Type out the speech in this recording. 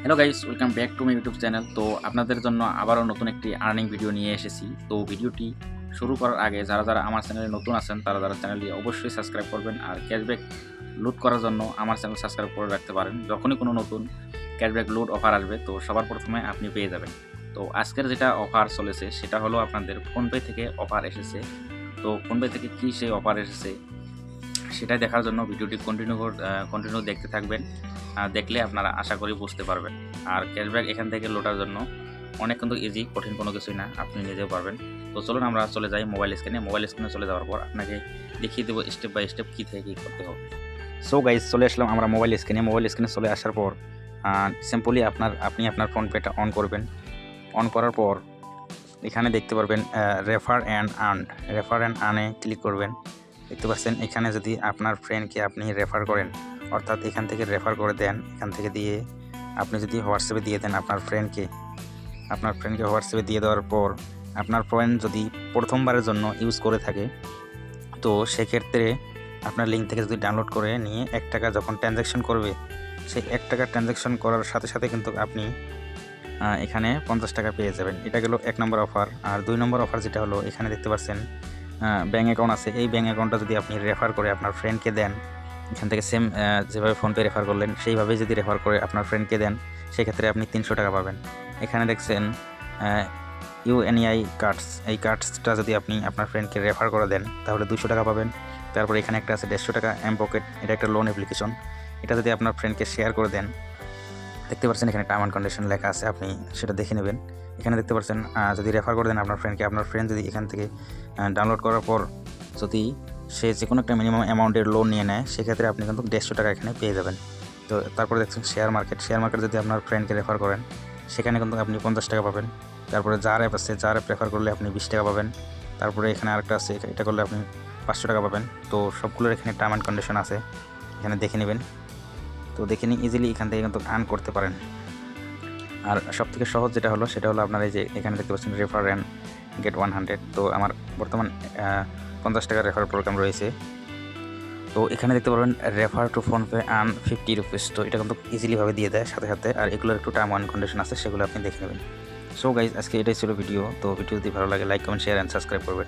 Hello guys, welcome back to my YouTube channel. তো আপনাদের জন্য আবারও নতুন একটি আর্নিং ভিডিও নিয়ে এসেছি। তো ভিডিওটি শুরু করার আগে যারা আমার চ্যানেলে নতুন আছেন তারা চ্যানেলটি অবশ্যই সাবস্ক্রাইব করবেন, আর ক্যাশব্যাক লুট করার জন্য আমার চ্যানেল সাবস্ক্রাইব করে রাখতে পারেন। যখনই কোনো নতুন ক্যাশব্যাক লুট অফার আসবে তো সবার প্রথমে আপনি পেয়ে যাবেন। তো আজকের যেটা অফার চলেছে সেটা হলো আপনাদের ফোনপে থেকে অফার এসেছে। তো ফোনপে থেকে কী সেই অফার এসেছে সেটাই দেখার জন্য ভিডিওটি কন্টিনিউ দেখতে থাকবেন। দেখলে আপনারা আশা করি বুঝতে পারবেন। আর ক্যাশব্যাক এখান থেকে লোটার জন্য অনেক কিন্তু ইজি, কঠিন কোনো কিছুই না, আপনি নিজেও পারবেন। তো চলুন আমরা চলে যাই মোবাইল স্ক্রিনে চলে যাওয়ার পর আপনাকে দেখিয়ে দেবো স্টেপ বাই স্টেপ কী থেকে কী করতে হবে। সো গাইজ, চলে আসলাম আমরা মোবাইল স্ক্রিনে চলে আসার পর সিম্পলি আপনি আপনার ফোনপেটা অন করবেন। অন করার পর এখানে দেখতে পারবেন রেফার অ্যান্ড আর্নে ক্লিক করবেন। দেখতে পাচ্ছেন এখানে যদি আপনার ফ্রেন্ডকে আপনি রেফার করেন, অর্থাৎ এখান থেকে রেফার করে দেন, এখান থেকে দিয়ে আপনি যদি হোয়াটসঅ্যাপে দিয়ে দেন আপনার ফ্রেন্ডকে হোয়াটসঅ্যাপে দিয়ে দেওয়ার পর আপনার ফ্রেন্ড যদি প্রথমবারের জন্য ইউজ করে থাকে তো সেক্ষেত্রে আপনার লিঙ্ক থেকে যদি ডাউনলোড করে নিয়ে 1 টাকা যখন ট্রানজ্যাকশন করবে, সেই 1 টাকা ট্রানজ্যাকশন করার সাথে সাথে কিন্তু আপনি এখানে 50 টাকা পেয়ে যাবেন। এটা গেল 1 নম্বর অফার। আর 2 নম্বর অফার যেটা হলো, এখানে দেখতে পাচ্ছেন ব্যাঙ্ক অ্যাকাউন্ট আছে। এই ব্যাঙ্ক অ্যাকাউন্টটা যদি আপনি রেফার করে আপনার ফ্রেন্ডকে দেন, এখান থেকে সেম যেভাবে ফোনপে রেফার করলেন সেইভাবেই যদি রেফার করে আপনার ফ্রেন্ডকে দেন, সেক্ষেত্রে আপনি 300 টাকা পাবেন। এখানে দেখছেন ইউএনআই কার্ডস, এই কার্ডসটা যদি আপনি আপনার ফ্রেন্ডকে রেফার করে দেন তাহলে 200 টাকা পাবেন। তারপর এখানে একটা আছে 150 টাকা পকেট, এটা একটা লোন অ্যাপ্লিকেশন। এটা যদি আপনার ফ্রেন্ডকে শেয়ার করে দেন, দেখতে পাচ্ছেন এখানে টার্ম অ্যান্ড কন্ডিশন লেখা আছে, আপনি সেটা দেখে নেবেন। এখানে দেখতে পাচ্ছেন যদি রেফার করে দেন আপনার ফ্রেন্ডকে, আপনার ফ্রেন্ড যদি এখান থেকে ডাউনলোড করার পর যদি সে যে কোনো একটা মিনিমাম অ্যামাউন্টের লোন নিয়ে নেয়, সেক্ষেত্রে আপনি কিন্তু 150 টাকা এখানে পেয়ে যাবেন। তো তারপরে দেখছেন শেয়ার মার্কেট যদি আপনার ফ্রেন্ডকে রেফার করেন, সেখানে কিন্তু আপনি 50 টাকা পাবেন। তারপরে যার অ্যাপ আছে, যার অ্যাপ রেফার করলে আপনি 20 টাকা পাবেন। তারপরে এখানে আরেকটা আছে, এটা করলে আপনি 500 টাকা পাবেন। তো সবগুলোর এখানে টার্ম অ্যান্ড কন্ডিশন আছে, এখানে দেখে নেবেন। তো দেখে নিয়ে ইজিলি এখান থেকে কিন্তু আর্ন করতে পারেন। আর সবথেকে সহজ যেটা হলো সেটা হলো আপনার এই যে এখানে দেখতে পাচ্ছেন রেফার অ্যান্ড গেট 100। তো আমার বর্তমান 50 টাকার রেফার প্রোগ্রাম রয়েছে। তো এখানে দেখতে পারবেন refer to PhonePe earn 50 rupees. তো এটা কিন্তু ইজিলিভাবে দিয়ে দেয় সাথে সাথে, আর এগুলোর একটু টার্ম অ্যান্ড কন্ডিশন আছে, সেগুলো আপনি দেখে নেবেন। সো গাইজ, আজকে এটাই ছিল ভিডিও। তো ভিডিও যদি ভালো লাগে like, comment, share and subscribe করবেন।